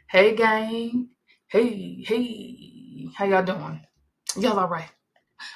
Hey gang. Hey. How y'all doing? Y'all all right?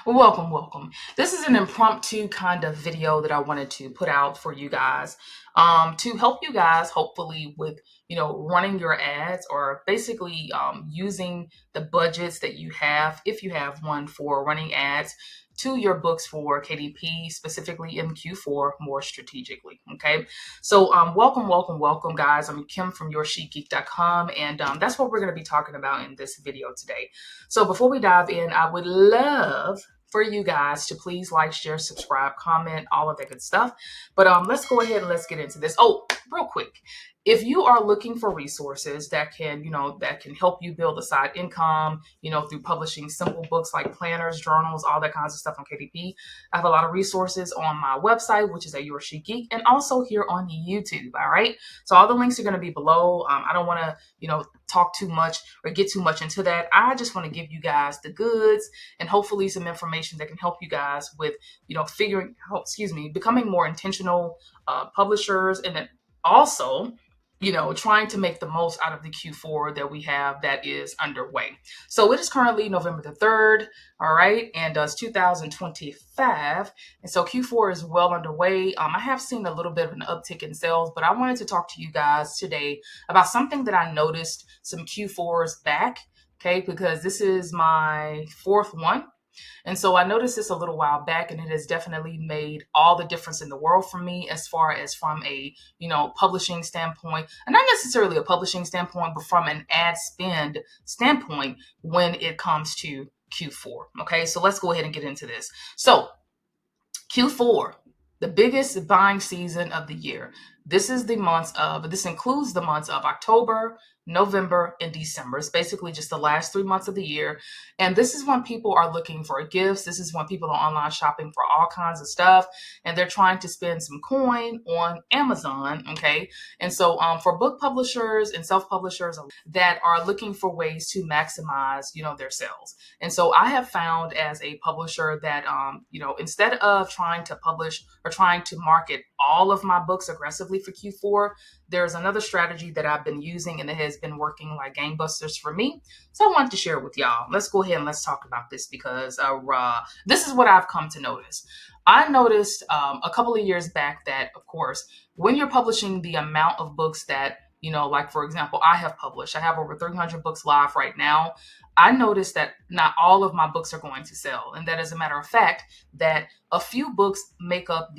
Welcome. This is an impromptu kind of video that I wanted to put out for you guys to help you guys hopefully with, running your ads or basically using the budgets that you have, if you have one, for running ads to your books for KDP, specifically in Q4 more strategically. Okay. So welcome, guys. I'm Kim from YourSheetGeek.com, and that's what we're going to be talking about in this video today. So before we dive in, I would love for you guys to please like, share, subscribe, comment, all of that good stuff. But let's go ahead and let's get into this. Oh, real quick. If you are looking for resources that can, that can help you build a side income, through publishing simple books like planners, journals, all that kinds of stuff on KDP, I have a lot of resources on my website, which is at Your Chic Geek, and also here on YouTube. All right. So all the links are going to be below. I don't want to, talk too much or get too much into that. I just want to give you guys the goods and hopefully some information that can help you guys with, figuring out, becoming more intentional publishers, and then also, trying to make the most out of the Q4 that we have that is underway. So it is currently November the 3rd, all right, and it's 2025. And so Q4 is well underway. I have seen a little bit of an uptick in sales, but I wanted to talk to you guys today about something that I noticed some Q4s back, okay, because this is my fourth one. And so I noticed this a little while back, and it has definitely made all the difference in the world for me as far as from a, publishing standpoint, and not necessarily a publishing standpoint, but from an ad spend standpoint when it comes to Q4. Okay, so let's go ahead and get into this. So Q4, the biggest buying season of the year. This includes the months of October, November, and December. It's basically just the last 3 months of the year. And this is when people are looking for gifts. This is when people are online shopping for all kinds of stuff, and they're trying to spend some coin on Amazon. Okay. And so for book publishers and self-publishers that are looking for ways to maximize, their sales. And so I have found as a publisher that, instead of trying to publish or trying to market all of my books aggressively for Q4, there's another strategy that I've been using, and it has been working like gangbusters for me. So I wanted to share it with y'all. Let's go ahead and let's talk about this because this is what I've come to notice. I noticed a couple of years back that, of course, when you're publishing the amount of books that, like for example, I have over 300 books live right now. I noticed that not all of my books are going to sell. And that, as a matter of fact, that a few books make up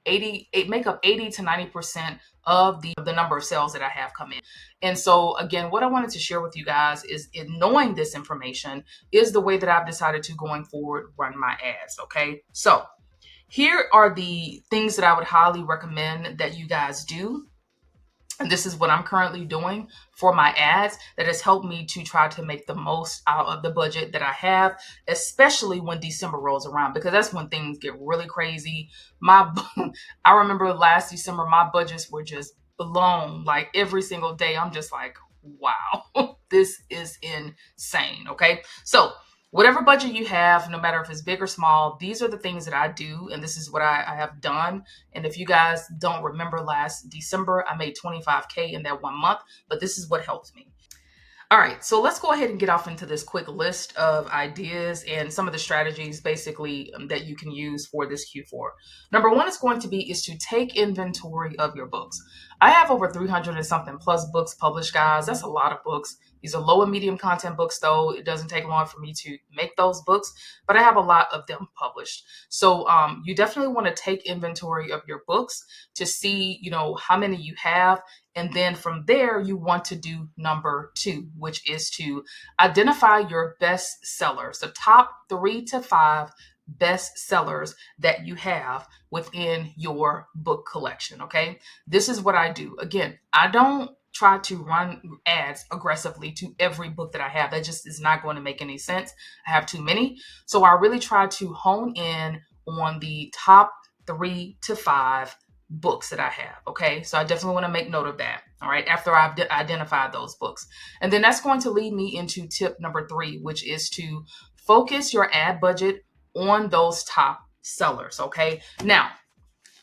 80 to 90% of the number of sales that I have come in. And so again, what I wanted to share with you guys is, in knowing this information is the way that I've decided to going forward run my ads. Okay. So here are the things that I would highly recommend that you guys do. And this is what I'm currently doing for my ads that has helped me to try to make the most out of the budget that I have, especially when December rolls around, because that's when things get really crazy. I remember last December, my budgets were just blown like every single day. I'm just like, wow, this is insane. Okay. So whatever budget you have, no matter if it's big or small, these are the things that I do. And this is what I have done. And if you guys don't remember, last December, I made 25K in that 1 month, but this is what helped me. All right, so let's go ahead and get off into this quick list of ideas and some of the strategies basically that you can use for this Q4. Number one is to take inventory of your books. I have over 300 and something plus books published, guys. That's a lot of books. These are low and medium content books, though. It doesn't take long for me to make those books, but I have a lot of them published. So you definitely want to take inventory of your books to see, how many you have. And then from there, you want to do number two, which is to identify your best sellers, the top 3 to 5 best sellers that you have within your book collection. Okay. This is what I do. Again, I don't try to run ads aggressively to every book that I have. That just is not going to make any sense. I have too many. So I really try to hone in on the top 3 to 5 books that I have. Okay. So I definitely want to make note of that. All right. After I've identified those books. And then that's going to lead me into tip number 3, which is to focus your ad budget on those top sellers. Okay. Now,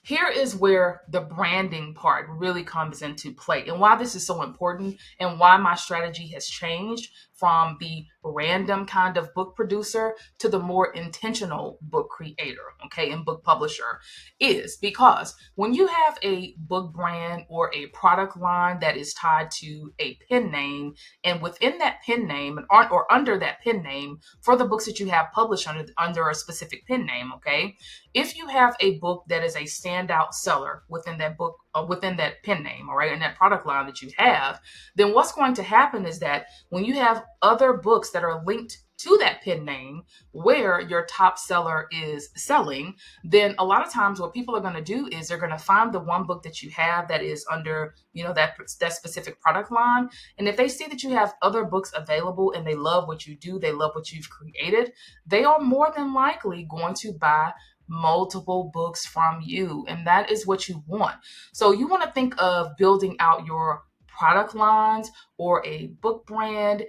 Here is where the branding part really comes into play and why this is so important and why my strategy has changed from the random kind of book producer to the more intentional book creator, okay, and book publisher is because when you have a book brand or a product line that is tied to a pen name, and within that pen name or under that pen name for the books that you have published under a specific pen name, okay, if you have a book that is a standout seller within that book, within that pen name, all right, and that product line that you have, then what's going to happen is that when you have other books that are linked to that pen name where your top seller is selling, then a lot of times what people are going to do is they're going to find the one book that you have that is under, that specific product line. And if they see that you have other books available and they love what you do, they love what you've created, they are more than likely going to buy multiple books from you. And that is what you want. So you want to think of building out your product lines or a book brand,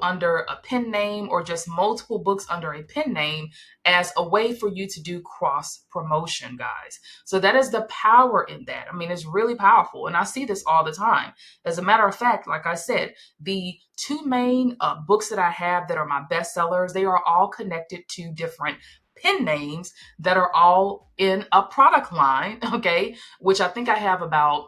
under a pen name or just multiple books under a pen name as a way for you to do cross promotion, guys. So that is the power in that. I mean, it's really powerful. And I see this all the time. As a matter of fact, like I said, the two main books that I have that are my best sellers, they are all connected to different pen names that are all in a product line, okay, which I think I have about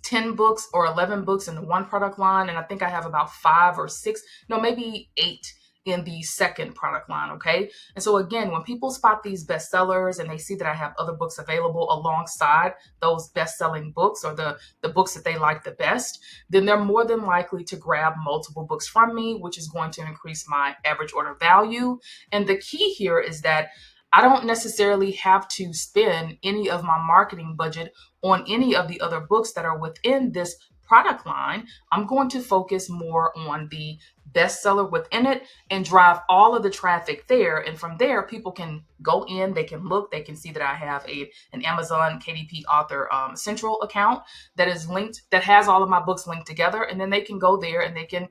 10 books or 11 books in the one product line. And I think I have about 5 or 6, no, maybe 8 in the second product line. Okay. And so again, when people spot these bestsellers and they see that I have other books available alongside those best-selling books or the books that they like the best, then they're more than likely to grab multiple books from me, which is going to increase my average order value. And the key here is that I don't necessarily have to spend any of my marketing budget on any of the other books that are within this product line. I'm going to focus more on the bestseller within it and drive all of the traffic there. And from there, people can go in, they can look, they can see that I have an Amazon KDP Author Central account that is linked, that has all of my books linked together. And then they can go there and they can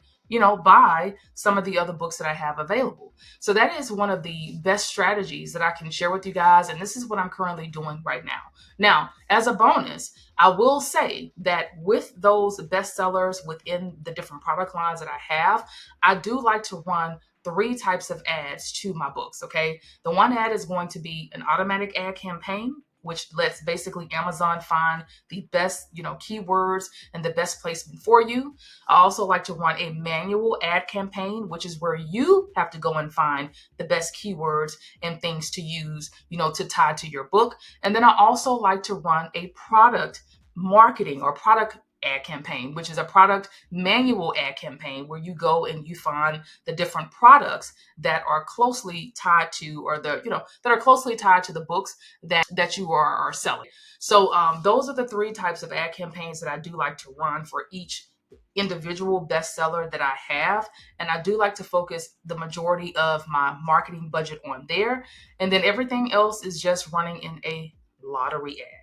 buy some of the other books that I have available. So that is one of the best strategies that I can share with you guys. And this is what I'm currently doing right now. Now, as a bonus, I will say that with those bestsellers within the different product lines that I have, I do like to run 3 types of ads to my books. Okay. The one ad is going to be an automatic ad campaign, which lets basically Amazon find the best, keywords and the best placement for you. I also like to run a manual ad campaign, which is where you have to go and find the best keywords and things to use, to tie to your book. And then I also like to run a product marketing or product ad campaign, which is a product manual ad campaign where you go and you find the different products that are closely tied to, or that are closely tied to the books that you are selling. So those are the 3 types of ad campaigns that I do like to run for each individual bestseller that I have. And I do like to focus the majority of my marketing budget on there. And then everything else is just running in a lottery ad.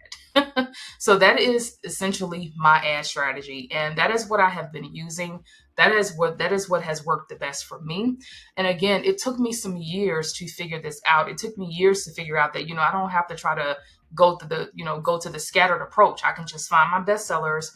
So that is essentially my ad strategy, and that is what I have been using. That is what has worked the best for me. And again, it took me some years to figure this out. It took me years to figure out that I don't have to try to go to the scattered approach. I can just find my bestsellers,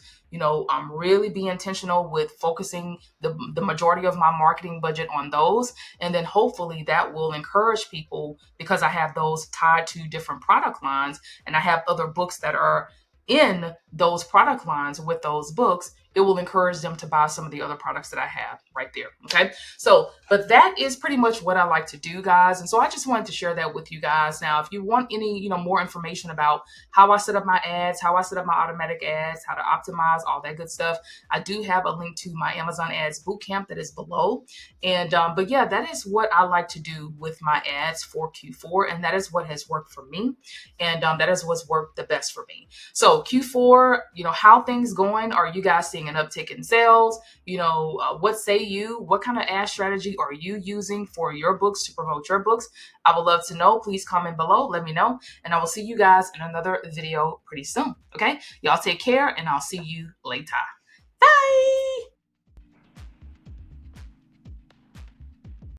really be intentional with focusing the majority of my marketing budget on those. And then hopefully that will encourage people, because I have those tied to different product lines and I have other books that are in those product lines with those books. It will encourage them to buy some of the other products that I have right there. Okay. So, but that is pretty much what I like to do, guys. And so I just wanted to share that with you guys. Now, if you want any, more information about how I set up my ads, how I set up my automatic ads, how to optimize all that good stuff, I do have a link to my Amazon Ads Bootcamp that is below. And, but yeah, that is what I like to do with my ads for Q4. And that is what has worked for me. And that is what's worked the best for me. So Q4, how things going? Are you guys seeing an uptick in sales? What say you? What kind of ad strategy are you using for your books to promote your books? I would love to know. Please comment below. Let me know. And I will see you guys in another video pretty soon. Okay. Y'all take care and I'll see you later. Bye.